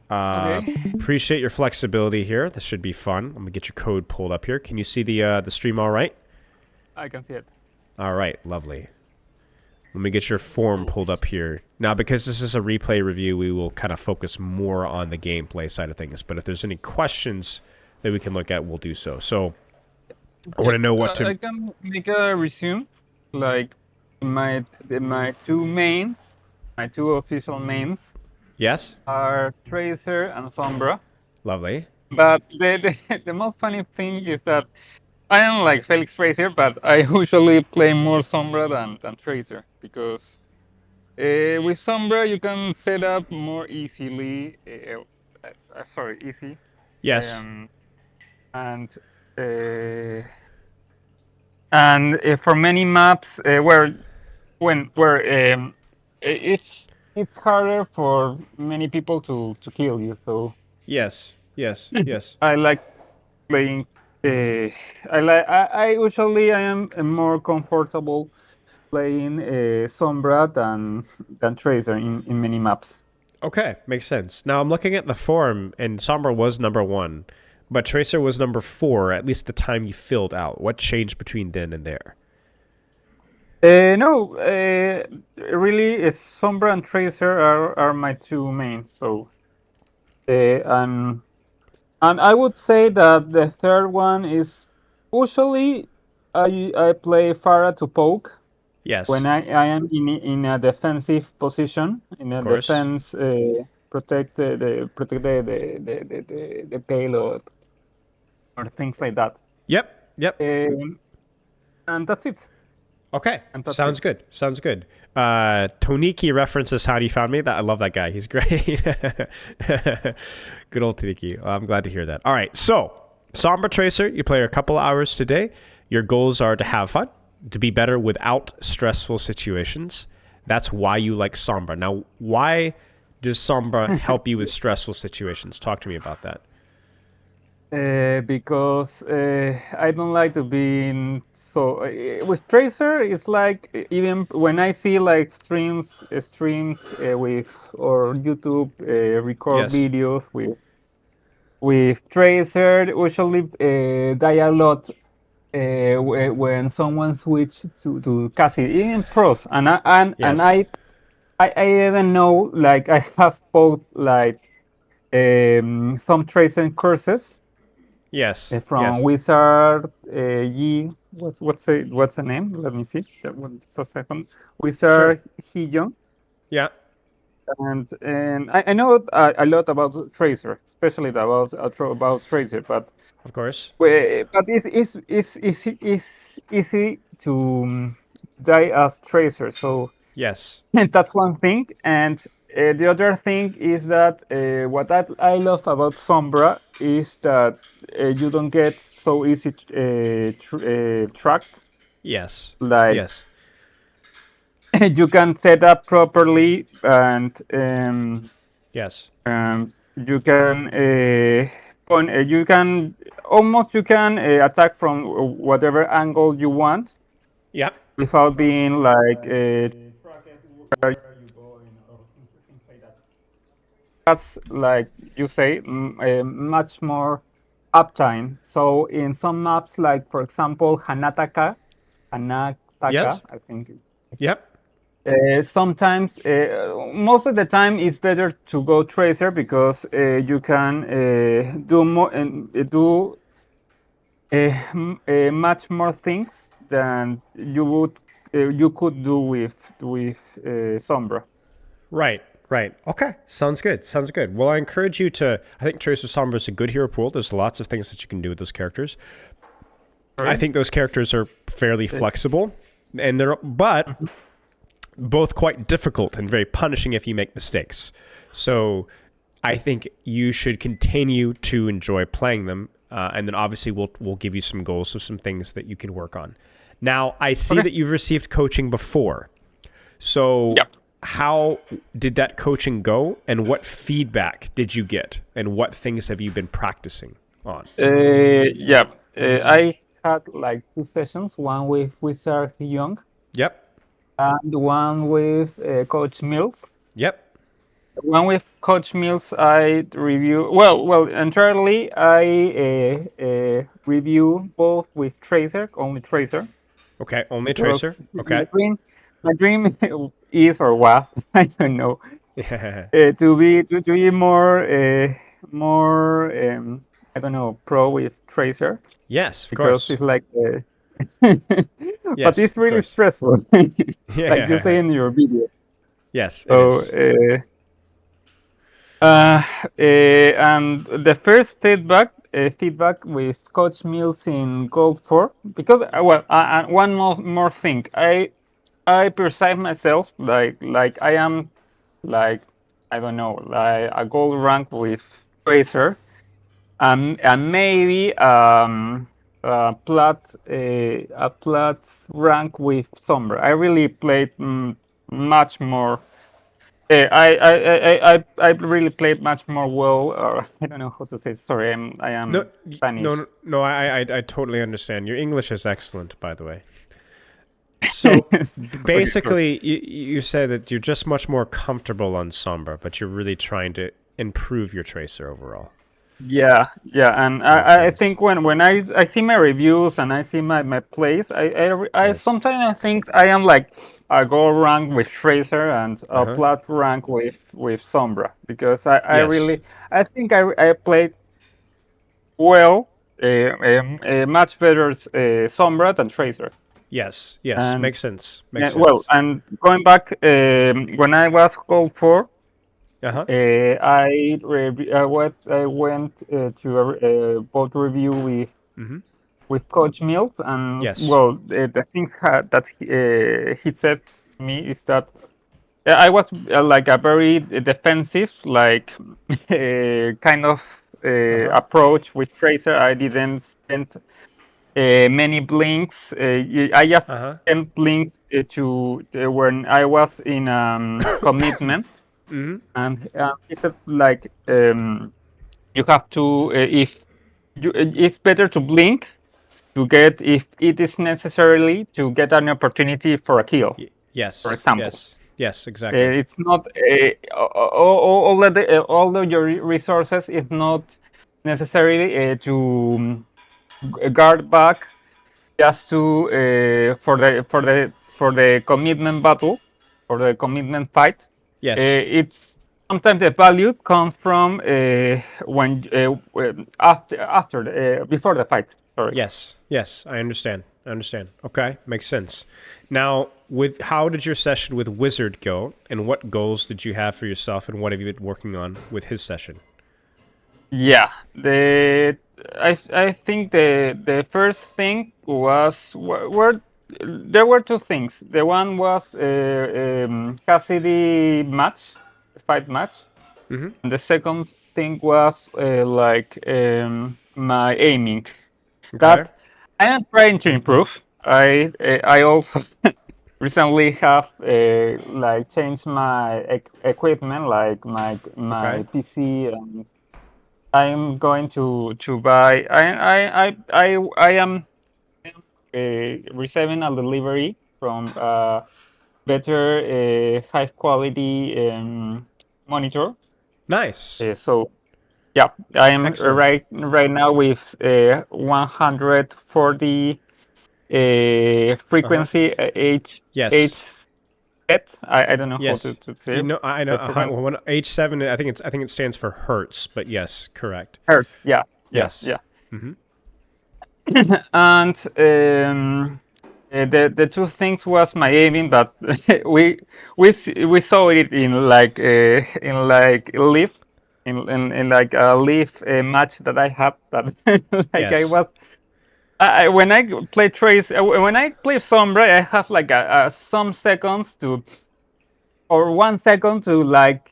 Uh, Okay, appreciate your flexibility here. This should be fun. Let me get your code pulled up here. Can you see the stream all right? I can see it. All right, lovely. Let me get your form pulled up here. Now, because this is a replay review, we will kind of focus more on the gameplay side of things. But if there's any questions that we can look at, we'll do so. So I want Okay, to know what I to... can make a resume. Like my two mains, my two official mains Yes? are Tracer and Sombra. Lovely. But the most funny thing is that I don't like Felix Tracer, but I usually play more Sombra than Tracer because with Sombra you can set up more easily. Sorry, easy. Yes. Um, and uh, for many maps where it's harder for many people to kill you. So Yes. Yes. Yes. I like playing. I usually I am more comfortable playing Sombra than Tracer in many maps. Okay, makes sense. Now I'm looking at the forum, and Sombra was number 1, but Tracer was number 4, at least the time you filled out. What changed between then and there? No, really, Sombra and Tracer are my two mains. So and I would say that the third one is usually I play Farah to poke when Yes, I am in a defensive position, in of a course. defense, protect the payload or things like that. Yep, yep. Um, and that's it. Okay, And that's sounds it. good. Sounds good. Toniki references How Do You Found Me. That I love that guy. He's great. Good old Toniki. I'm glad to hear that. All right, so Sombra Tracer, you play a couple hours today. Your goals are to have fun, to be better without stressful situations. That's why you like Sombra. Now, why does Sombra help you with stressful situations? Talk to me about that. Because I don't like to be in so with Tracer. It's like even when I see like streams with or YouTube record Yes. videos with Tracer, usually die a lot when someone switch to Cassie in pros, Yes. I even know like I have both like some Tracer courses Yes. from Yes. Wizard Yi. What's the name? Let me see. Just a second. Sure. Wizard Hiyon. Yeah. And I know a lot about Tracer, especially about Tracer, Of course. but it's easy to die as Tracer. So Yes. and that's one thing. And the other thing is that what I love about Sombra is that you don't get so easy tracked. Yes. Like Yes. you can set up properly, Yes. you can you can almost you can attack from whatever angle you want Yep. without being like where are you going or things like that. That's like you say, much more uptime. So in some maps, like for example Hanataka, Yes. I think. Yep. Sometimes, most of the time, it's better to go Tracer because you can do more and do much more things than you could do with Sombra. Right. Right. Okay. Sounds good. Sounds good. Well, I encourage you to. I think Tracer Sombra is a good hero pool. There's lots of things that you can do with those characters. I Sorry. think those characters are fairly flexible, and they're but Mhm. both quite difficult and very punishing if you make mistakes. So I think you should continue to enjoy playing them, and then obviously we'll give you some goals, so some things that you can work on. Now I see Okay. that you've received coaching before. So Yep. how did that coaching go, and what feedback did you get, and what things have you been practicing on? Yeah. I had like two sessions, one with Wizard Young Yep. and one with Coach Mills. Yep. one with Coach Mills, I review well entirely. I review both with Tracer, only Tracer, Okay, only Tracer. because Okay. my dream is or was I don't know to be more I don't know pro with Tracer, Yes, of because course. it's like but Yes, it's of really course. stressful, like you say Yeah. in your video. Yes, it So is. and the first feedback with Coach Mills in Gold 4, because one more thing, I perceive myself like I am, like, I don't know, like a gold rank with Tracer, and maybe a plat rank with Sombra. I really played much more. I really played much more well. Or I don't know how to say. Sorry, I No, am Spanish. no. I totally understand. Your English is excellent, by the way. So Okay, cool. basically, you said that you're just much more comfortable on Sombra, but you're really trying to improve your tracer overall. Yeah, and Makes I sense. think when I see my reviews and I see my plays, I Yes. sometimes I think I am like a gold rank with Tracer and Uh a huh. plat rank with Sombra, because I Yes. really I think I played well, much better Sombra than Tracer. Yes. Yes. And Makes sense. yeah, Makes well, sense. and going back, when I was called for, Uh huh. I went to a boat review Mm-hmm. with Coach Mills, and Yes. well, the things that he said to me is that I was like a very defensive, like kind of Uh huh. approach with Fraser. I didn't spend many blinks. I just Uh huh. spent blinks to when I was in commitment, Mm-hmm. and he said like you have to if you, it's better to blink to get, if it is necessarily, to get an opportunity for a kill, for Yes. example. Yes. Yes. Exactly. It's not although your resources is not necessarily to guard back, just to for the commitment battle, for the commitment fight. Yes. It's sometimes the value comes from after before the fight. Sorry. Yes. Yes. I understand. I understand. Okay. Makes sense. Now, with how did your session with Wizard go, and what goals did you have for yourself, and what have you been working on with his session? Yeah, I think the first thing was were there were two things. The one was Cassidy match, fight match, Mm-hmm. and the second thing was my aiming. Okay. That I am trying to improve. I also recently have like changed my equipment, like Okay. my PC, and I'm going to buy. I am receiving a delivery from better high quality monitor. Nice. So yeah, I am Excellent. right now with 140 Uh huh. frequency H Yes. set. I don't know how Yes. to say You it, know, I know. but for example, When H7, I think it stands for hertz, but yes, correct. hertz. Yeah, yeah, Yes. yeah. Mm-hmm. And the two things was my aiming, but we saw it in like live in like a live match that I had, that like I Yes. was when I play trace when I play Sombra, I have like some seconds to, or 1 second to like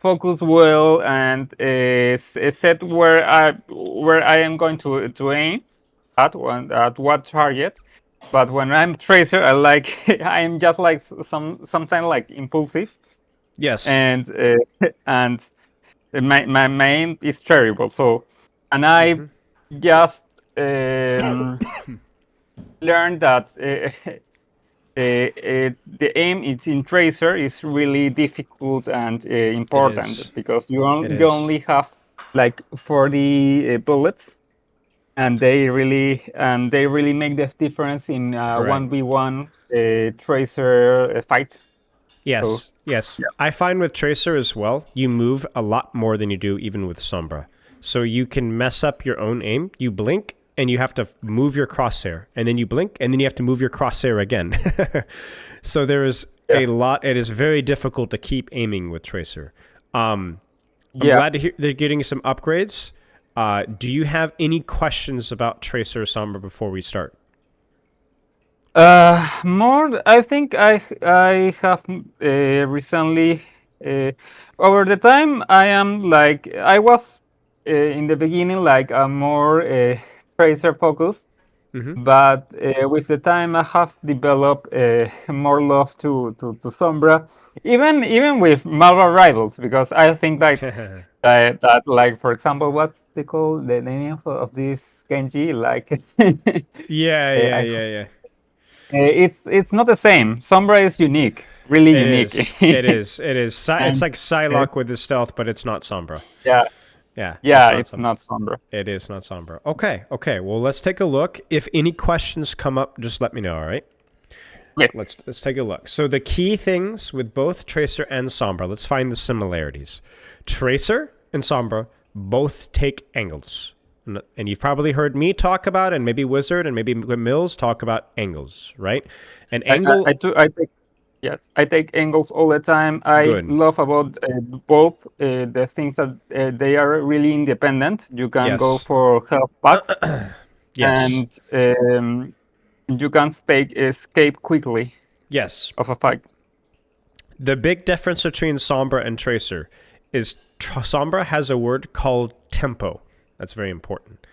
focus well, and set where I am going to aim at one, at what target. But when I'm tracer, I like I am just like sometimes like impulsive, Yes. and and my aim is terrible. So, and I Mm-hmm. just learned that the aim it's in Tracer is really difficult and It important is. because It you is. only have like 40 bullets, and they really make the difference in Correct. 1v1 Tracer fight. So Yes, yes. yeah, I find with Tracer as well, you move a lot more than you do even with Sombra. So you can mess up your own aim. You blink and you have to move your crosshair, and then you blink and then you have to move your crosshair again. So there is yeah, a lot. It is very difficult to keep aiming with Tracer. I'm yeah. glad to hear they're getting some upgrades. Do you have any questions about Tracer or Sombra before we start? More. I think I have recently over the time I was in the beginning like a more tracer focused, Mm-hmm. but with the time I have developed more love to Sombra, even with Marvel Rivals, because I think that like for example, what's the name of this Genji like Yeah, yeah, I yeah, yeah. it's not the same. Sombra is unique, really It unique. is. It is. It is. It's And like uh, Psylocke with his stealth, but it's not Sombra. yeah, Yeah, yeah, it's not it's Sombra. not Sombra. It is not Sombra. Okay, okay. Well, let's take a look. If any questions come up, just let me know. All right. Okay. Let's take a look. So the key things with both Tracer and Sombra, let's find the similarities. Tracer and Sombra both take angles. And you've probably heard me talk about, and maybe Wizard and maybe Mills talk about angles, right? An I angle, do I take Yes, I take angles all the time. I good. love about both the things that they are really independent. You can go Yes. for health packs, Yes. and you can escape quickly Yes. of a fight. The big difference between Sombra and Tracer is Sombra has a word called tempo. That's very important.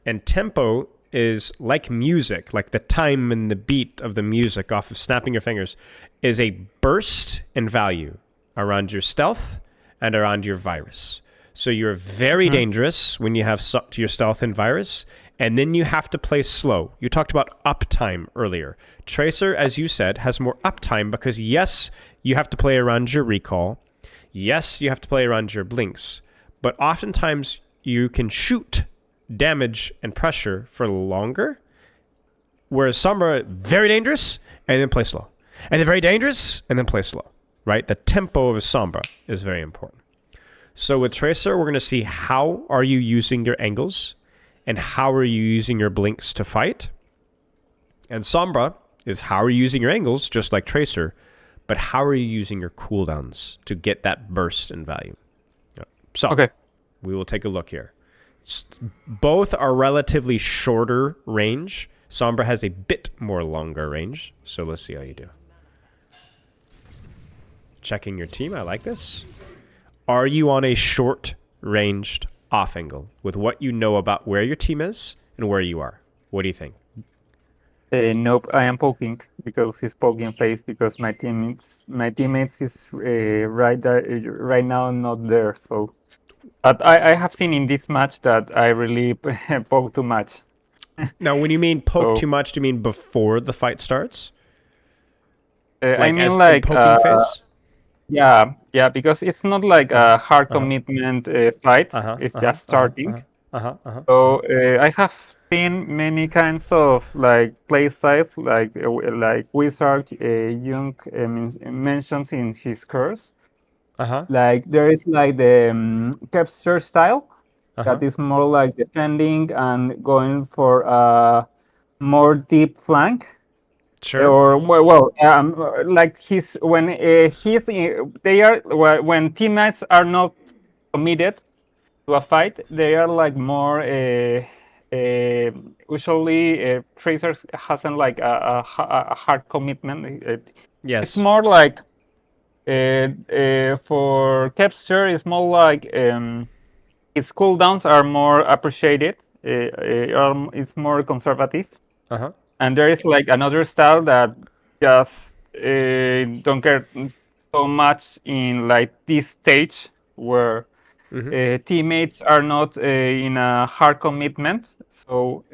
And tempo is like music, like the time and the beat of the music off of snapping your fingers, is a burst in value around your stealth and around your virus. So you're very Mhm. dangerous when you have your stealth and virus, and then you have to play slow. You talked about uptime earlier. Tracer, as you said, has more uptime because, yes, you have to play around your recall. Yes, you have to play around your blinks. But oftentimes you can shoot damage and pressure for longer, whereas some are very dangerous and then play slow. And they're very dangerous and then play slow, right? The tempo of a Sombra is very important. So with Tracer, we're going to see how are you using your angles and how are you using your blinks to fight. And Sombra is how are you using your angles, just like Tracer, but how are you using your cooldowns to get that burst in value? So Okay. we will take a look here. Both are relatively shorter range. Sombra has a bit more longer range. So let's see how you do. Checking your team. I like this. Are you on a short ranged off angle with what you know about where your team is and where you are? What do you think? Nope, I am poking because he's poking face because my teammates is right now not there. So, but I have seen in this match that I really poke too much. Now, when you mean poke So too much, do you mean before the fight starts? I Like mean as in like poking phase? yeah, because it's not like Uh-huh. a hard Uh-huh. commitment fight. Uh-huh. It's Uh-huh. just Uh-huh. starting. Uh-huh. Uh-huh. Uh-huh. Uh-huh. So I have seen many kinds of like play styles, like Wizard Jung mentions in his course. Uh-huh. Like there is like the capture style that Uh-huh. is more like defending and going for a more deep flank. Sure. Or like he's when they are when teammates are not committed to a fight, they are like more usually tracers hasn't like a hard commitment. It's Yes. more like for capture, it's more like its cooldowns are more appreciated. It's more conservative, Uh-huh. and there is like another style that just don't care so much in like this stage where Mm-hmm. teammates are not in a hard commitment. So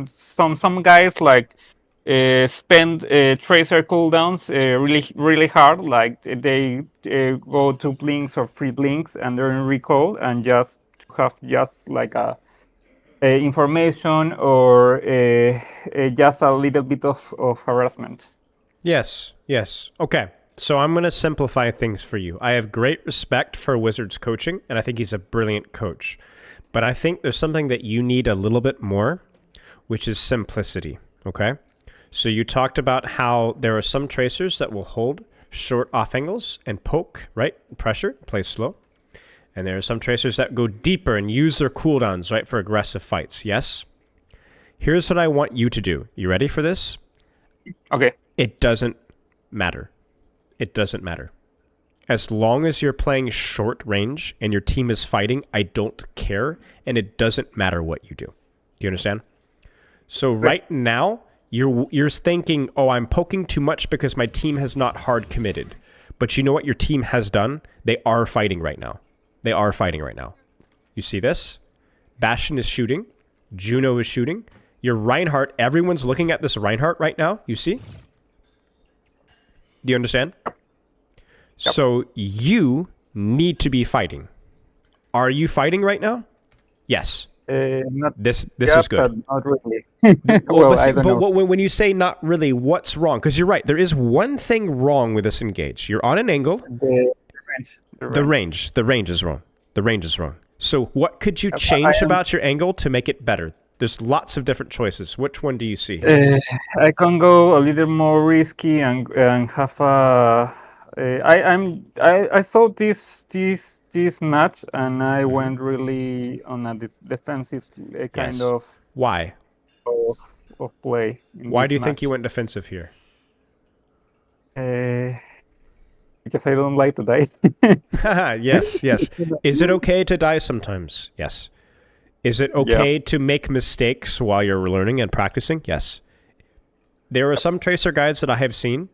some guys like spend tracer cooldowns really hard. Like they go to blinks or free blinks and they're in recall, and just to have just like a information or just a little bit of harassment. Yes, yes. Okay. So I'm going to simplify things for you. I have great respect for Wizards coaching, and I think he's a brilliant coach. But I think there's something that you need a little bit more, which is simplicity. Okay. So you talked about how there are some tracers that will hold short off angles and poke, right? Pressure, play slow. And there are some tracers that go deeper and use their cooldowns, right, for aggressive fights. Yes? Here's what I want you to do. You ready for this? Okay. It doesn't matter. It doesn't matter. As long as you're playing short range and your team is fighting, I don't care, and it doesn't matter what you do. Do you understand? So right now, you're thinking, oh, I'm poking too much because my team has not hard committed. But you know what your team has done? They are fighting right now. They are fighting right now. You see this? Bastion is shooting. Juno is shooting. Your Reinhardt, everyone's looking at this Reinhardt right now. You see? Do you understand? Yep. So you need to be fighting. Are you fighting right now? Yes. Not this is good. Not really. Well, but when you say not really, what's wrong? Because you're right. There is one thing wrong with this engage. You're on an angle. The range is wrong. The range is wrong. So what could you change about your angle to make it better? There's lots of different choices. Which one do you see? I can go a little more risky and have a. I saw this match and I went really on a defensive kind of. Why? Of play. Why do you think you went defensive here? Because I don't like to die. Yes. Is it okay to die sometimes? Yes. Is it okay to make mistakes while you're learning and practicing? Yes. There are some tracer guides that I have seen.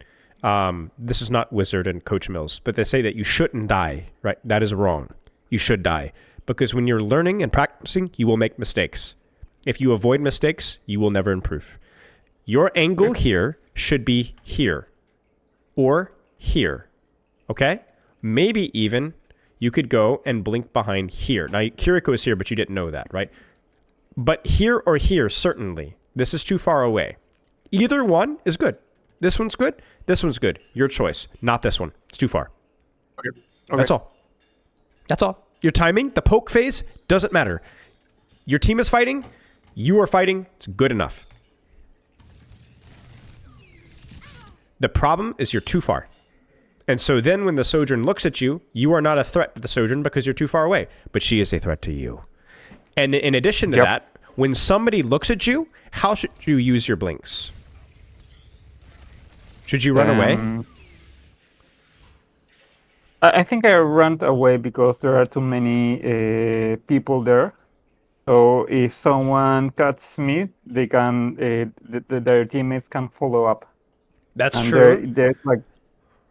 This is not Wizard and Coach Mills, but they say that you shouldn't die, right? That is wrong. You should die. Because when you're learning and practicing, you will make mistakes. If you avoid mistakes, you will never improve. Your angle here should be here or here. Okay? Maybe even you could go and blink behind here. Now, Kiriko is here, but you didn't know that, right? But here or here, certainly. This is too far away. Either one is good. This one's good. This one's good. Your choice. Not this one. It's too far. Okay. That's all. That's all. Your timing, the poke phase, doesn't matter. Your team is fighting. You are fighting. It's good enough. The problem is you're too far. And so then when the Sojourn looks at you, you are not a threat to the Sojourn because you're too far away. But she is a threat to you. And in addition to that, when somebody looks at you, how should you use your blinks? Should you run away? I think I ran away because there are too many people there. So if someone catches me, they can their teammates can follow up. That's true. There's like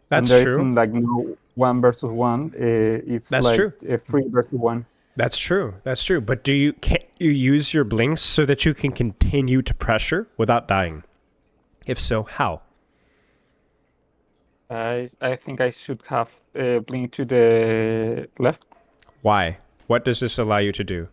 that's and true. Like no 1v1. It's that's like true. A 3v1. That's true. That's true. But can't you use your blinks so that you can continue to pressure without dying? If so, how? I think I should have blink to the left. Why? What does this allow you to do?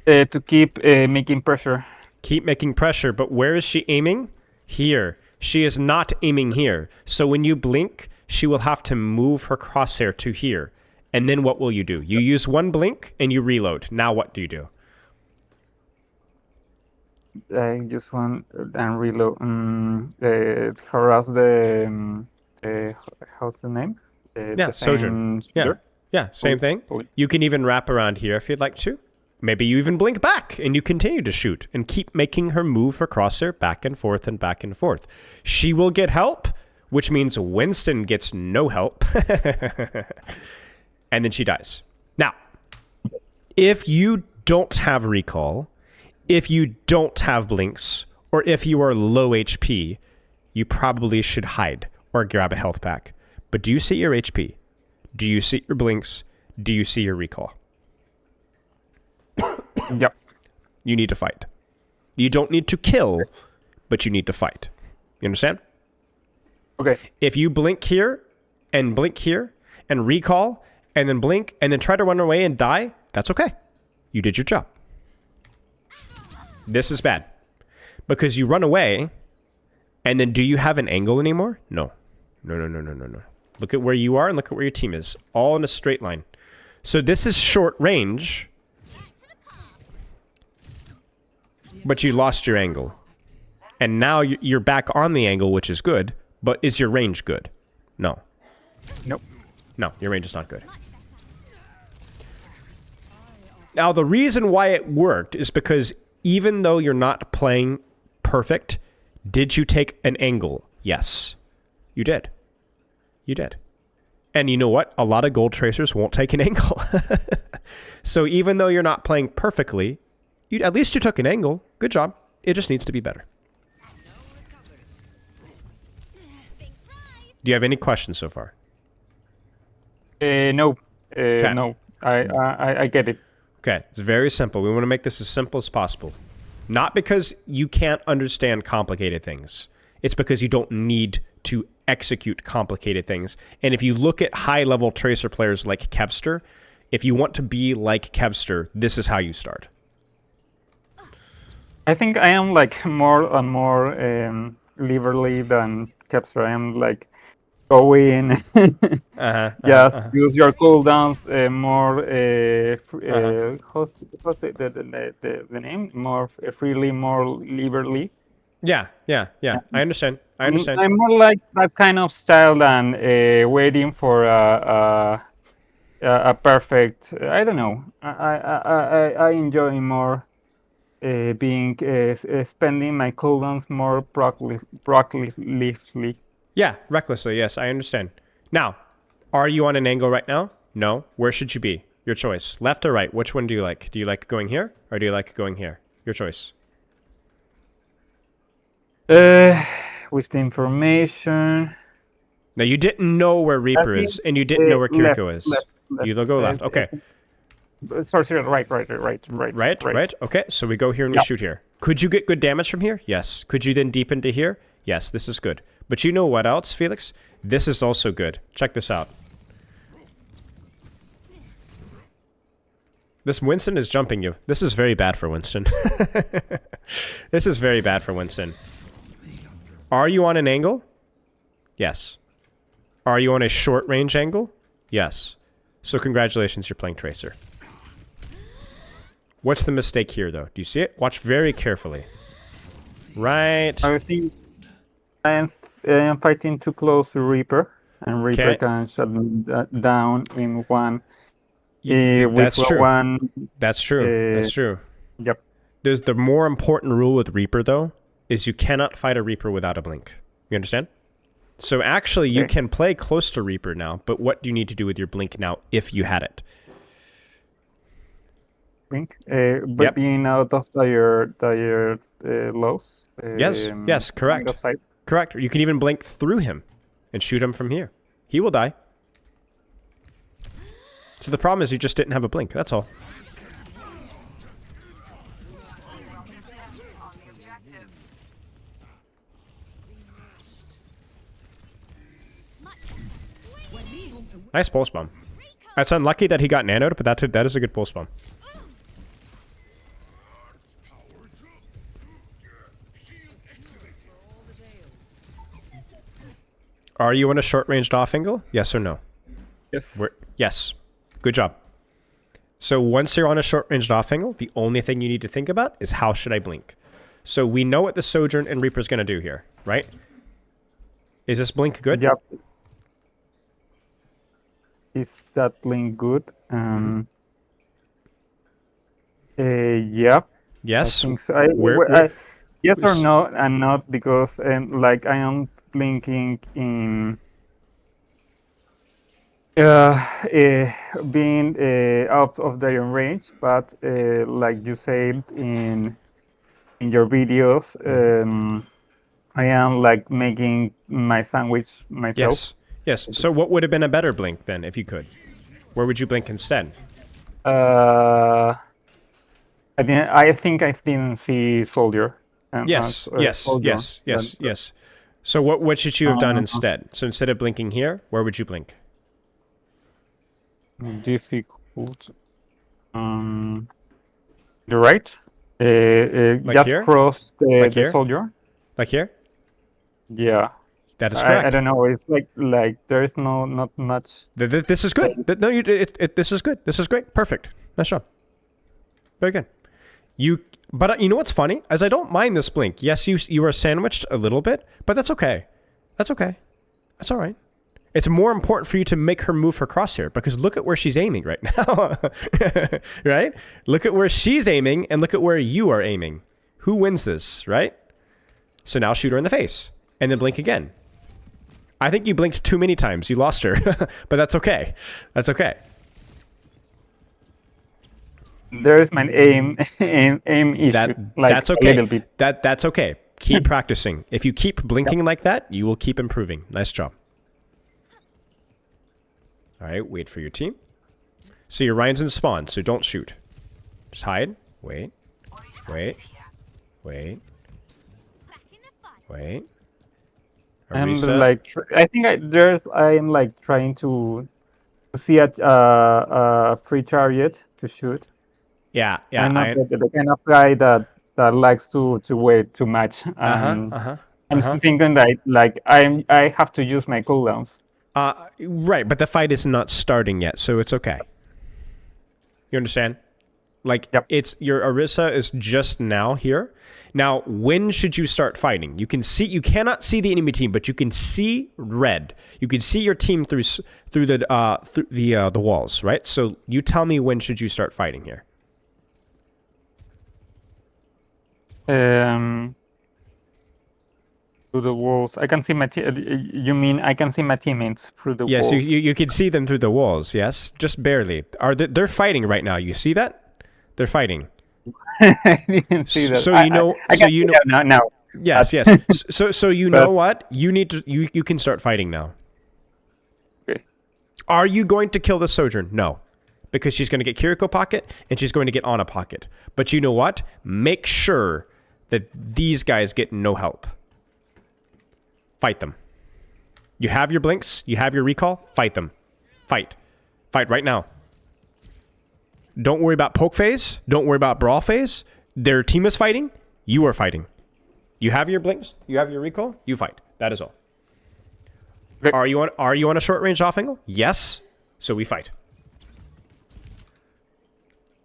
To keep making pressure. Keep making pressure, but where is she aiming? Here. She is not aiming here. So when you blink, she will have to move her crosshair to here. And then what will you do? You use one blink and you reload. Now what do you do? I just want and reload. Harass the how's the name? Sojourn. Yeah, same thing. You can even wrap around here if you'd like to. Maybe you even blink back and you continue to shoot and keep making her move her crosshair back and forth and back and forth. She will get help, which means Winston gets no help. And then she dies. Now, if you don't have recall, if you don't have blinks, or if you are low HP, you probably should hide or grab a health pack. But do you see your HP? Do you see your blinks? Do you see your recall? Yep. You need to fight. You don't need to kill, but you need to fight. You understand? Okay. If you blink here and recall and then blink and then try to run away and die, that's okay. You did your job. This is bad because you run away and then do you have an angle anymore? No. No. Look at where you are and look at where your team is. All in a straight line. So this is short range, but you lost your angle. And now you're back on the angle, which is good, but is your range good? No. Nope. No, your range is not good. Now, the reason why it worked is because even though you're not playing perfect, did you take an angle? Yes. You did. You did. And you know what? A lot of gold tracers won't take an angle. So even though you're not playing perfectly, at least you took an angle. Good job. It just needs to be better. Do you have any questions so far? No. Okay. No. I get it. Okay. It's very simple. We want to make this as simple as possible. Not because you can't understand complicated things. It's because you don't need to execute complicated things. And if you look at high-level tracer players like Kevster, if you want to be like Kevster, this is how you start. I think I am like more and more liberally than Kepster. I am like go in, just use your cooldowns more. What's it, the name? More freely, more liberally. Yeah. I understand. I'm more like that kind of style than waiting for a perfect. I don't know. I enjoy more being spending my cooldowns more proactively. Yeah, recklessly. Yes, I understand. Now, are you on an angle right now? No. Where should you be? Your choice. Left or right? Which one do you like? Do you like going here or do you like going here? Your choice. With the information. Now, you didn't know where Reaper is and you didn't know where Kiriko is. Left. You go left. Okay. Sorry, right. Right. Okay, so we go here and we shoot here. Could you get good damage from here? Yes. Could you then deep into here? Yes, this is good. But you know what else, Felix? This is also good. Check this out. This Winston is jumping you. This is very bad for Winston. This is very bad for Winston. Are you on an angle? Yes. Are you on a short range angle? Yes. So congratulations, you're playing Tracer. What's the mistake here, though? Do you see it? Watch very carefully. Right. I think I am fighting too close to Reaper, and Reaper can shut me down in one. That's true. One. That's true. That's true. Yep. There's the more important rule with Reaper, though, is you cannot fight a Reaper without a blink. You understand? So actually, you can play close to Reaper now, but what do you need to do with your blink now if you had it? Blink? But being out of your lows? Yes, correct. Correct. You can even blink through him and shoot him from here. He will die. So the problem is you just didn't have a blink. That's all. Nice pulse bomb. It's unlucky that he got nanoed, but that is a good pulse bomb. Are you in a short-ranged off angle? Yes or no? Yes. Yes. Good job. So once you're on a short-ranged off angle, the only thing you need to think about is how should I blink? So we know what the Sojourn and Reaper's going to do here, right? Is this blink good? Yep. Is that blink good? Yep. Yes. I think so. Yes or no, and not because like I am blinking in being out of their range, but like you said in your videos, I am like making my sandwich myself. Yes. So what would have been a better blink then, if you could? Where would you blink instead? I think I didn't see Soldier. Yes, yes, yes, yes, yes. So what should you have done instead? So instead of blinking here, where would you blink? Difficult. The right. Like Just here? cross Like the here? soldier. Like here? Yeah. That is I correct. don't know. It's like there is not much. This is good. No, this is good. This is great. Perfect. Nice job. Very good. But you know what's funny? As I don't mind this blink. Yes, you are sandwiched a little bit, but that's okay. That's okay. That's all right. It's more important for you to make her move her crosshair because look at where she's aiming right now. Right? Look at where she's aiming and look at where you are aiming. Who wins this, right? So now shoot her in the face and then blink again. I think you blinked too many times. You lost her, but that's okay. That's okay. There's my aim issue. That's okay. A little bit. That's okay. Keep practicing. If you keep blinking like that, you will keep improving. Nice job. All right, wait for your team. So your Ryan's in spawn, so don't shoot. Just hide. Wait. Wait. Wait. Wait. I'm like, I think I'm like trying to see a free chariot to shoot. Yeah. I'm not the kind of guy that likes to wait too much. I'm thinking that like I have to use my cooldowns. Right, but the fight is not starting yet, so it's okay. You understand? Like, it's your Orisa is just now here. Now, when should you start fighting? You cannot see the enemy team, but you can see red. You can see your team through the walls, right? So you tell me when should you start fighting here? Through the walls, I can see my. You mean I can see my teammates through the walls? Yes, you can see them through the walls. Yes, just barely. They're fighting right now? You see that? They're fighting. I didn't see that. So you know. Now. Yes. So you know what? You need to. You can start fighting now. Okay. Are you going to kill the Sojourn? No, because she's going to get Kiriko pocket and she's going to get Ana pocket. But you know what? Make sure that these guys get no help. Fight them. You have your blinks. You have your recall. Fight them. Fight right now. Don't worry about poke phase. Don't worry about brawl phase. Their team is fighting. You are fighting. You have your blinks. You have your recall. You fight. That is all. Okay. Are you on a short range off angle? Yes. So we fight.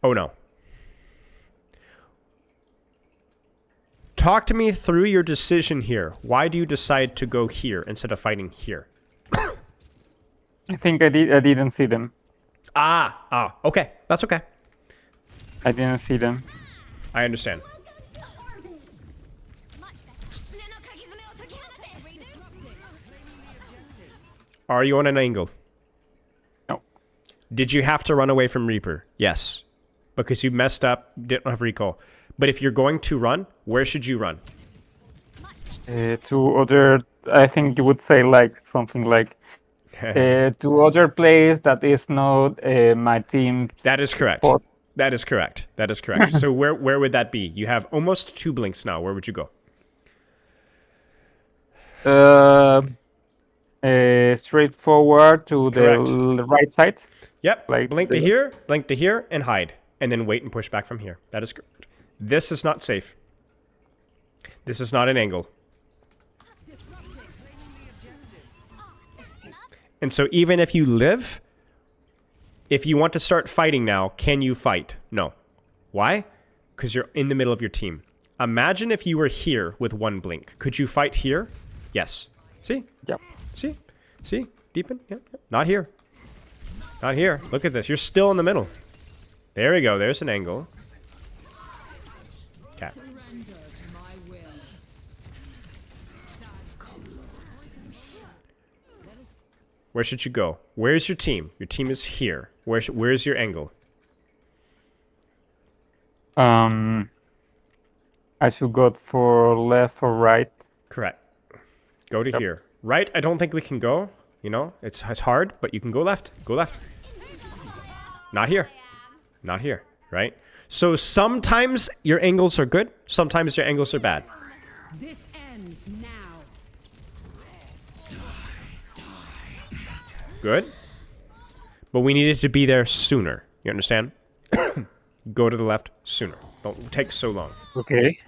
Oh no. Talk to me through your decision here. Why do you decide to go here instead of fighting here? I think I didn't see them. Okay. That's okay. I didn't see them. I understand. Are you on an angle? No. Did you have to run away from Reaper? Yes. Because you messed up, didn't have recall. But if you're going to run, where should you run? To other, I think you would say like something like to other place that is not my team. That is correct. That is correct. That is correct. So where would that be? You have almost 2 blinks now. Where would you go? Straightforward to the right side. Yep. Like blink to here, and hide. And then wait and push back from here. That is correct. This is not safe. This is not an angle. And so even if you live, if you want to start fighting now, can you fight? No. Why? Because you're in the middle of your team. Imagine if you were here with 1 blink. Could you fight here? Yes. See? Yep. See? Deepen? Yep. Not here. Not here. Look at this. You're still in the middle. There we go. There's an angle. Okay. Where should you go? Where's your team? Your team is here. Where's your angle? I should go for left or right. Correct. Go to here. Right, I don't think we can go. You know, it's hard, but you can go left. Go left. Not here. Not here, right? So sometimes your angles are good. Sometimes your angles are bad. This ends now. Good. But we needed to be there sooner. You understand? Go to the left sooner. Don't take so long. Okay.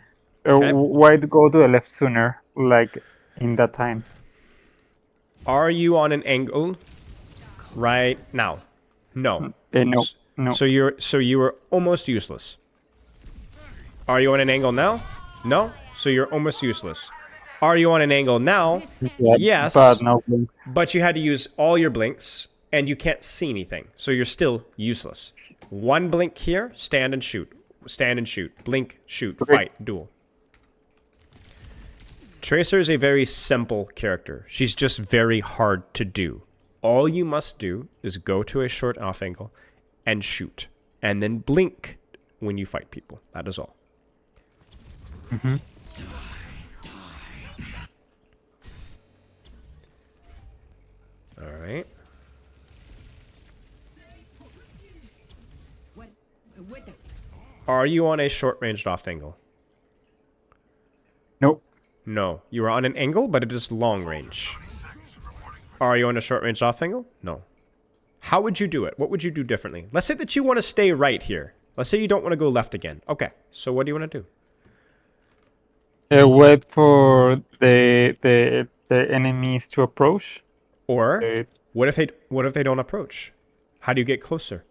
Okay. Why go to the left sooner? Like in that time. Are you on an angle right now? No. No. No. So you were almost useless. Are you on an angle now? No. So you're almost useless. Are you on an angle now? Yeah, Yes. But no. But you had to use all your blinks, and you can't see anything. So you're still useless. One blink here, stand and shoot. Stand and shoot. Blink, shoot, Okay. fight, duel. Tracer is a very simple character. She's just very hard to do. All you must do is go to a short off angle and shoot. And then blink when you fight people. That is all. Mm-hmm. All right. What the? Are you on a short-ranged off angle? Nope. No. You are on an angle, but it is long range. Are you on a short-ranged off angle? No. How would you do it? What would you do differently? Let's say that you want to stay right here. Let's say you don't want to go left again. Okay. So what do you want to do? Wait for the enemies to approach. Or Uh, what if they don't approach? How do you get closer?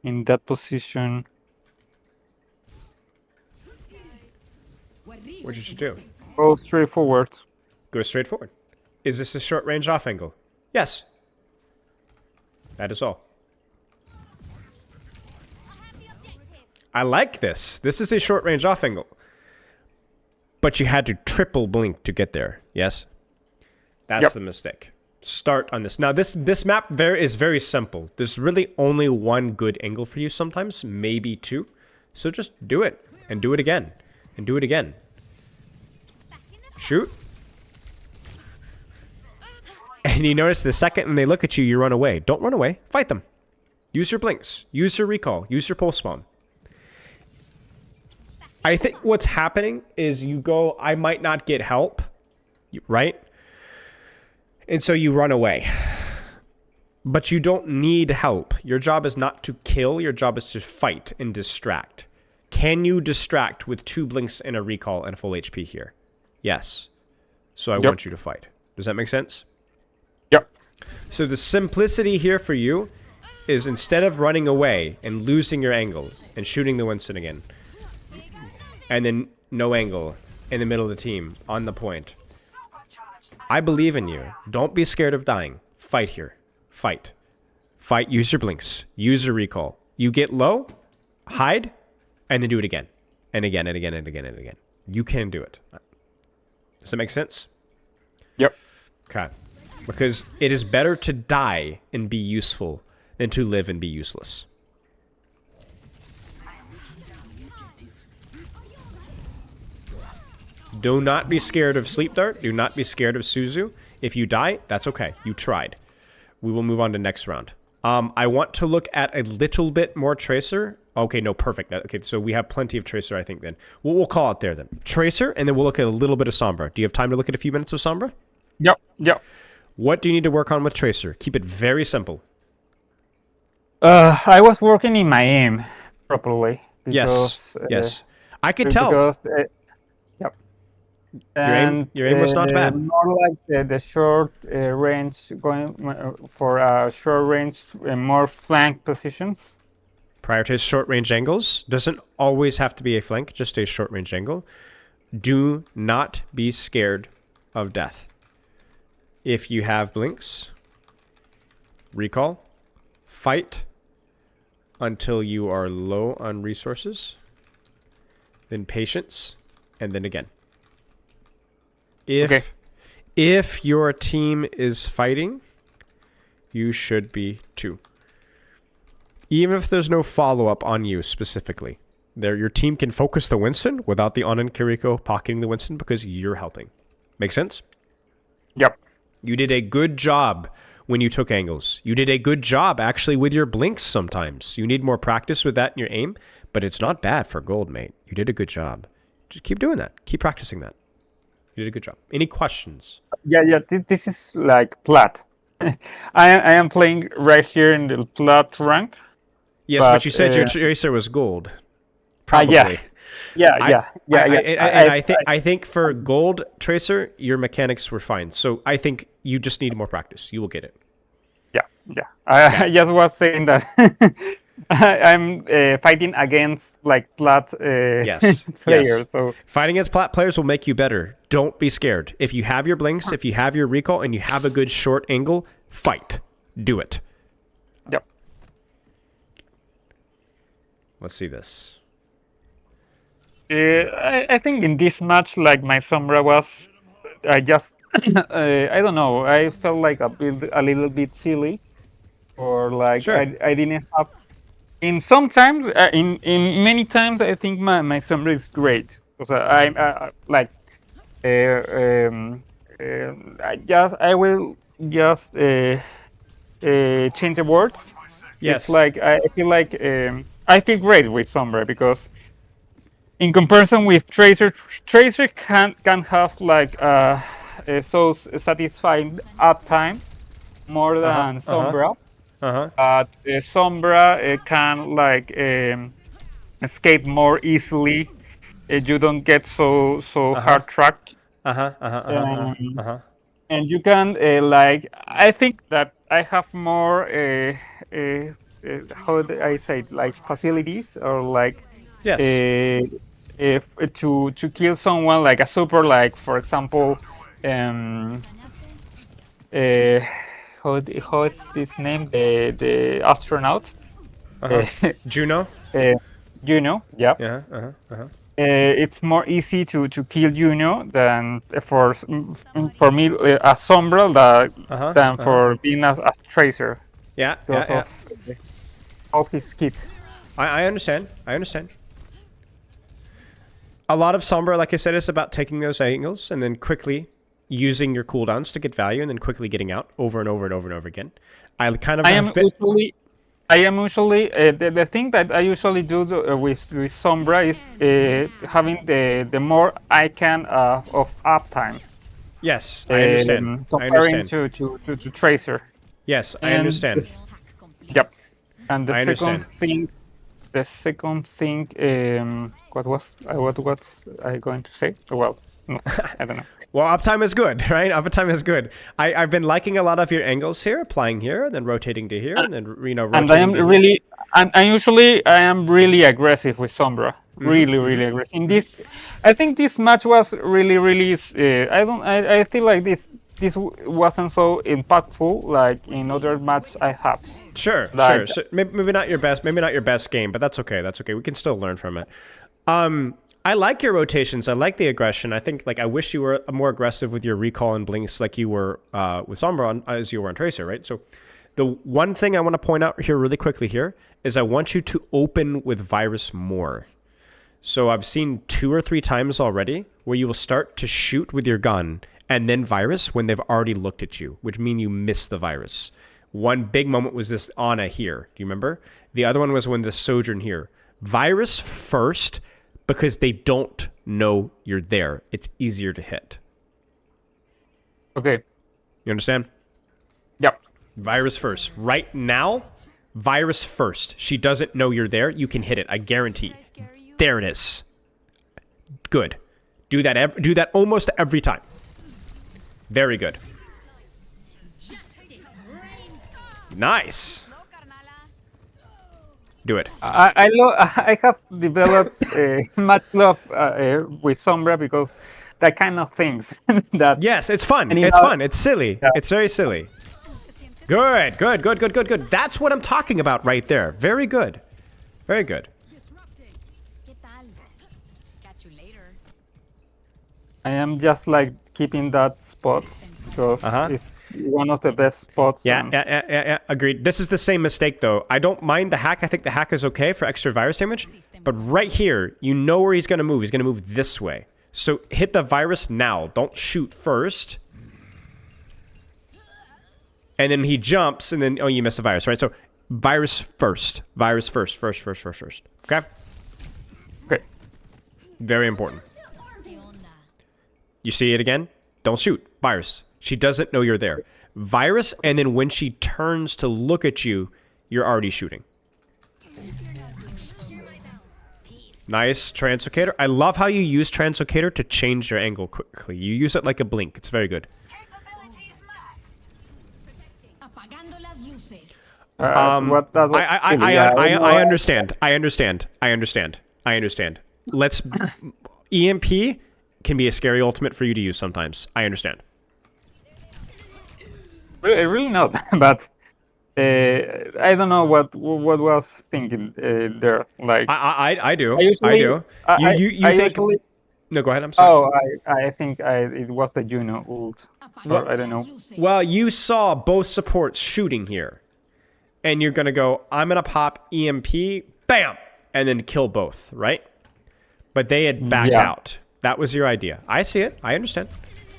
in that position. What should you do? Go straight forward. Go straight forward. Is this a short range off angle? Yes. That is all. I like this. This is a short range off angle. But you had to triple blink to get there. Yes? That's Yep. the mistake. Start on this. Now, this map is very simple. There's really only one good angle for you sometimes, maybe two. So just do it, and do it again, and do it again. Shoot. And you notice the second they look at you, you run away. Don't run away. Fight them. Use your blinks. Use your recall. Use your pulse bomb. I think what's happening is you go, I might not get help, right? And so you run away. But you don't need help. Your job is not to kill. Your job is to fight and distract. Can you distract with 2 blinks and a recall and full HP here? Yes. So I want you to fight. Does that make sense? Yep. So the simplicity here for you is instead of running away and losing your angle and shooting the Winston again, and then no angle in the middle of the team on the point, I believe in you. Don't be scared of dying. Fight here. Fight. Fight. Use your blinks. Use your recall. You get low, hide, and then do it again. And again, and again, and again, and again. You can do it. Does that make sense? Yep. Okay. Because it is better to die and be useful than to live and be useless. Do not be scared of Sleep Dart. Do not be scared of Suzu. If you die, that's okay. You tried. We will move on to next round. I want to look at a little bit more Tracer. Okay, no, perfect. Okay, so we have plenty of Tracer, I think, then. We'll call it there, then. Tracer, and then we'll look at a little bit of Sombra. Do you have time to look at a few minutes of Sombra? Yep. Yep. What do you need to work on with Tracer? Keep it very simple. I was working in my aim properly. Yes. Because, Yes. I could tell. Because, yep. Your aim was not bad. More like the short range, going for short range, more flank positions. Prioritize short range angles. Doesn't always have to be a flank, just a short range angle. Do not be scared of death. If you have blinks, recall, fight until you are low on resources, then patience, and then again. If your team is fighting, you should be too. Even if there's no follow-up on you specifically. Your team can focus the Winston without the Anon Kiriko pocketing the Winston because you're helping. Make sense? Yep. You did a good job when you took angles. You did a good job actually with your blinks sometimes. You need more practice with that in your aim, but it's not bad for gold, mate. You did a good job. Just keep doing that. Keep practicing that. You did a good job. Any questions? Yeah. This is like plat. I am playing right here in the plat rank. Yes, but But you said your tracer was gold. yeah, Probably. I think for gold tracer, your mechanics were fine. So I think you just need more practice. You will get it. Yeah. I just was saying that I'm fighting against like plat Yes. players. Yes. So Fighting against plat players will make you better. Don't be scared. If you have your blinks, if you have your recall, and you have a good short angle, fight. Do it. yep. Let's see this. I think in this match, like my Sombra was, I just I don't know. I felt like a little bit silly, or like Sure. I didn't have. In sometimes, in many times, I think my Sombra is great because I'm like I will just change the words. It's Yes. like I feel great with Sombra because in comparison with Tracer, Tracer can have like so satisfying uptime more Uh-huh. than Uh-huh. Sombra, Uh-huh. but Sombra can like escape more easily. You don't get so Uh-huh. hard tracked. Uh-huh. Uh-huh. Uh-huh. Um, Uh-huh. and you can like I think that I have more how do I say it, like facilities or like Yes. if to kill someone like a super, like for example um uh how it's this name, the astronaut Uh-huh. uh, Juno? yeah. Yeah. Uh-huh. Uh-huh. It's more easy to kill Juno than for me a Sombra Uh-huh. than Uh-huh. for being a Tracer Yeah. Yeah. because Yeah. of his kit. I understand. I understand. A lot of Sombra, like I said, is about taking those angles and then quickly using your cooldowns to get value and then quickly getting out over and over and over and over again. I kind of I am usually the thing that I usually do with Sombra is having the more I can of uptime. Yes, I understand. I Comparing understand. to Tracer. Yes, I And understand. yep. And I understand. the second thing, what was I going to say? Well, no, I don't know. Well, uptime is good, right? Uptime is good. I've been liking a lot of your angles here, applying here, then rotating to here, and then And I rotating am to here. really, and I am really aggressive with Sombra. Really aggressive. In this, I think this match was really. I feel like this wasn't so impactful like in other matches I have. Sure, Like, sure. So maybe not your best game, but that's okay. That's okay. We can still learn from it. I like your rotations. I like the aggression. I think I wish you were more aggressive with your recall and blinks like you were with Sombra as you were on Tracer, right? So the one thing I want to point out here really quickly here is I want you to open with Virus more. So I've seen 2 or 3 times already where you will start to shoot with your gun and then Virus when they've already looked at you, which means you miss the Virus. One big moment was this Ana here. Do you remember? The other one was when the Sojourn here. Virus first because they don't know you're there. It's easier to hit. okay. You understand? Yep. Virus first. Right now, Virus first. She doesn't know you're there. You can hit it. I guarantee. There it is. Good. Do that almost every time. Very good. Nice. Do it. I have developed much love with Sombra because that kind of things that Yes, it's fun. anyhow, It's fun. It's silly. Yeah. It's very silly. Good. That's what I'm talking about right there. Very good. Very good. Catch you later. I am just like keeping that spot because it's one of the best spots. and- Yeah. Agreed. This is the same mistake, though. I don't mind the hack. I think the hack is okay for extra virus damage. But right here, you know where he's going to move. He's going to move this way. So hit the virus now. Don't shoot first. And then he jumps, and then, oh, you missed the virus, right? So virus first. Virus first. Okay? Okay. Very important. You see it again? Don't shoot. Virus. She doesn't know you're there. Virus, and then when she turns to look at you, you're already shooting. Nice, Translocator. I love how you use Translocator to change your angle quickly. You use it like a blink. It's very good. What that was, I understand. I understand. Let's... EMP can be a scary ultimate for you to use sometimes. I understand. really not, but I don't know what was thinking there. Like I do. usually- You I think... usually- No, go ahead. I'm sorry. Oh, I think it was the Juno ult. Or I don't know. Well, you saw both supports shooting here. And you're going to go, I'm going to pop EMP, bam, and then kill both, right? But they had backed out. That was your idea. I see it. I understand.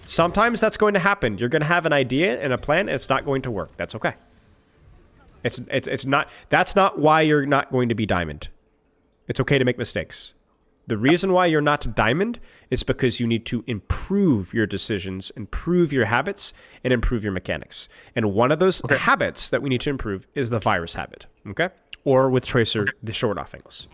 Sometimes that's going to happen. You're going to have an idea and a plan, and it's not going to work. That's okay. It's not... That's not why you're not going to be diamond. It's okay to make mistakes. The reason why you're not diamond is because you need to improve your decisions, improve your habits, and improve your mechanics. And one of those habits that we need to improve is the virus habit, okay? Or with Tracer, the short off angles.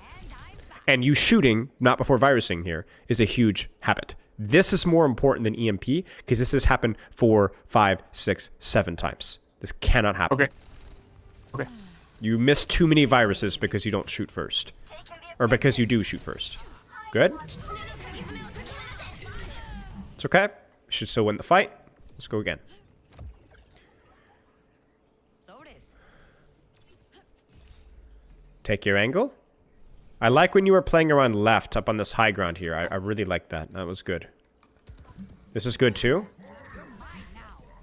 And you shooting, not before virusing here, is a huge habit. This is more important than EMP because this has happened 4, 5, 6, 7 times. This cannot happen. Okay. You miss too many viruses because you don't shoot first. Or because you do shoot first. Good? It's okay. Should still win the fight. Let's go again. Take your angle. I like when you were playing around left up on this high ground here. I really like that. That was good. This is good too.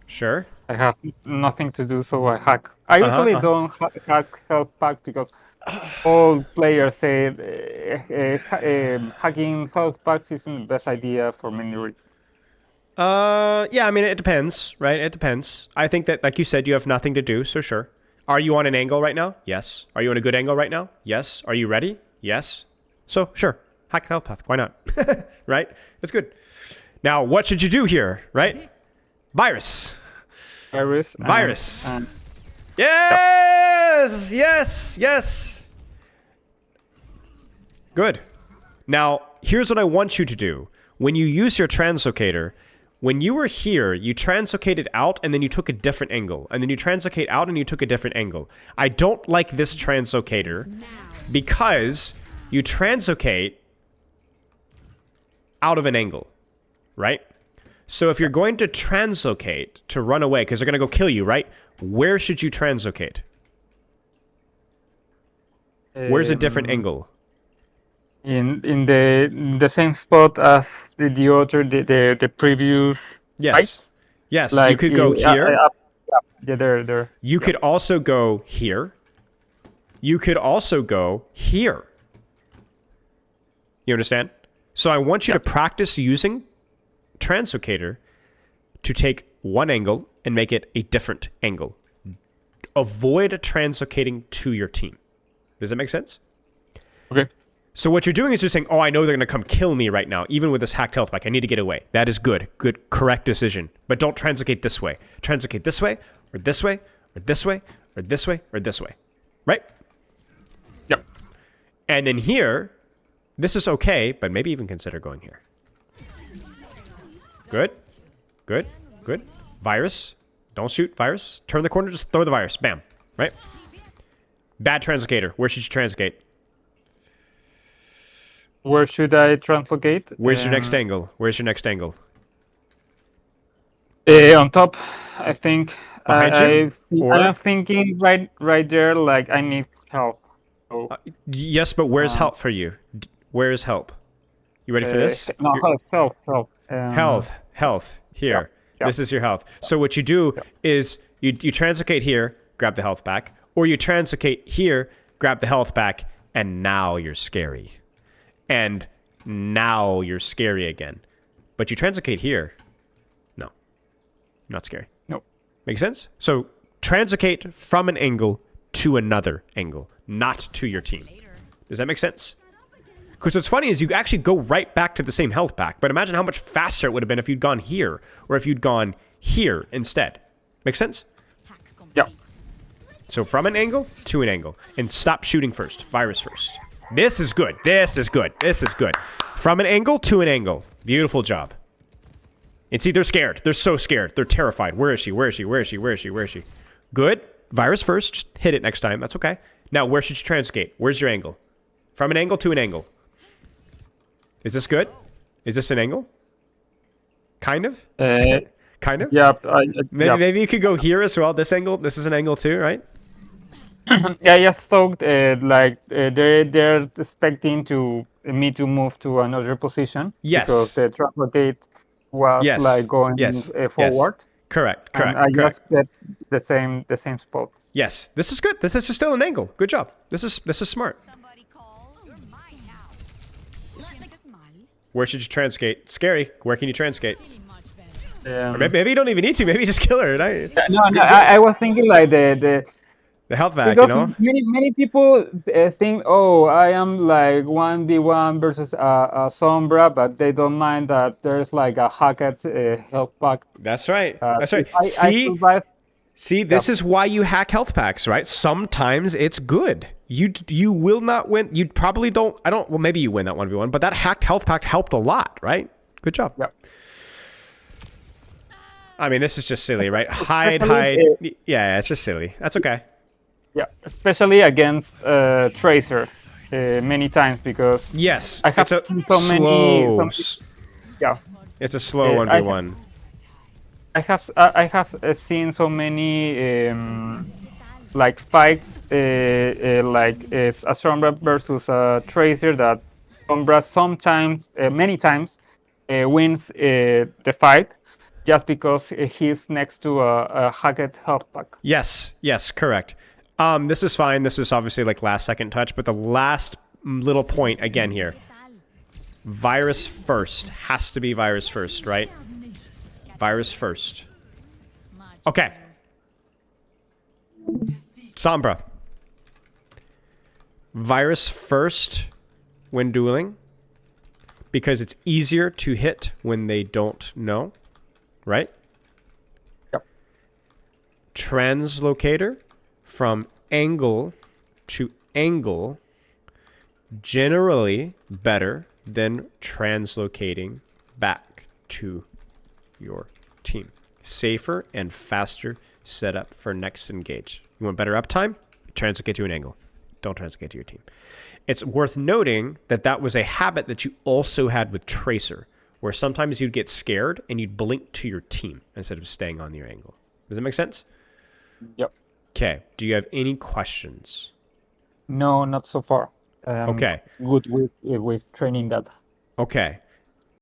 Sure. I have nothing to do, so I hack. I usually don't hack health pack because all players say hacking health packs isn't the best idea for many reasons. Yeah, I mean, it depends, right? It depends. I think that, like you said, you have nothing to do, so sure. Are you on an angle right now? Yes. Are you on a good angle right now? Yes. Are you ready? Yes. So, sure. Hack the health path. Why not? Right? That's good. Now, what should you do here, right? Virus. Virus. Yes! Yes! Good. Now, here's what I want you to do. When you use your translocator, when you were here, you translocated out and then you took a different angle. And then you translocate out and you took a different angle. I don't like this translocator because you translocate out of an angle, right? So if you're going to translocate to run away, because they're going to go kill you, right? Where should you translocate? Where's a different angle? In the same spot as the previous. Yes. Right? Yes. Like you could go here. Yeah, there. You could also go here. You could also go here. You understand? So I want you to practice using translocator to take one angle and make it a different angle. Avoid translocating to your team. Does that make sense? Okay. So what you're doing is you're saying, oh, I know they're going to come kill me right now, even with this hacked health pack. I need to get away. That is good. Good, correct decision. But don't translocate this way. Translocate this way, or this way, or this way, or this way, or this way. Right? Yep. And then here, this is okay, but maybe even consider going here. Good. Good. Good. Virus. Don't shoot. Virus. Turn the corner. Just throw the virus. Bam. Right? Bad translocator. Where should you translocate? Where should I translocate? Where's your next angle? Where's your next angle? On top, I think. Behind you? Or- I'm thinking right there, like I need help. So, Yes, but where's help for you? Where is help? You ready for this? No, help. Health. Here. Yeah. This is your health. So what you do is you translocate here, grab the health back, or you translocate here, grab the health back, and now you're scary. And now you're scary again. But you translocate here. No. Not scary. No. Make sense? So translocate from an angle to another angle, not to your team. Does that make sense? Because what's funny is you actually go right back to the same health pack. But imagine how much faster it would have been if you'd gone here or if you'd gone here instead. Make sense? Yeah. So from an angle to an angle. And stop shooting first. Virus first. This is good. This is good. This is good. From an angle to an angle. Beautiful job. And see, they're scared. They're so scared. They're terrified. Where is she? Where is she? Where is she? Where is she? Where is she? Good. Virus first. Just hit it next time. That's okay. Now, where should you transgate? Where's your angle? From an angle to an angle. Is this good? Is this an angle? Kind of? Kind of? Yeah. Maybe you could go here as well. This angle. This is an angle too, right? Yeah, I just thought they're expecting me to move to another position. Yes. Because the translocate was Yes. like going Yes. forward. Yes. Correct. Correct. And I correct. just get the same spot. Yes. This is good. This is still an angle. Good job. This is smart. Somebody call. You're mine now. Like a smile. Where should you transgate? Scary. Where can you transgate? Feeling much better. Or maybe you don't even need to. Maybe you just kill her. Right? No, I was thinking like the The health back, because you know? many people think, oh, I am like 1v1 versus a Sombra, but they don't mind that there's like a Hackett health pack. That's right. That's right. I survived. See, this is why you hack health packs, right? Sometimes it's good. You will not win. You probably don't. Well, maybe you win that 1v1, but that hacked health pack helped a lot, right? Good job. Yeah. I mean, this is just silly, right? Hide. Yeah, it's just silly. That's okay. Yeah, especially against tracers many times because Yes. I have it's a seen so slow. many. Yeah, It's a slow I 1v1. I have seen so many like fights like a Sombra versus a Tracer that Sombra sometimes many times wins the fight just because he's next to a Hackett health pack. Yes, correct. This is fine. This is obviously like last second touch, but the last little point again here. Virus first. Has to be virus first, right? Virus first. Okay. Sombra. Virus first when dueling because it's easier to hit when they don't know, right? Yep. Translocator from angle to angle generally better than translocating back to your team. Safer and faster setup for next engage. You want better uptime? Translocate to an angle. Don't translocate to your team. It's worth noting that that was a habit that you also had with Tracer, where sometimes you'd get scared and you'd blink to your team instead of staying on your angle. Does that make sense? Yep. Okay. Do you have any questions? No, not so far. Okay. Good with training that. Okay.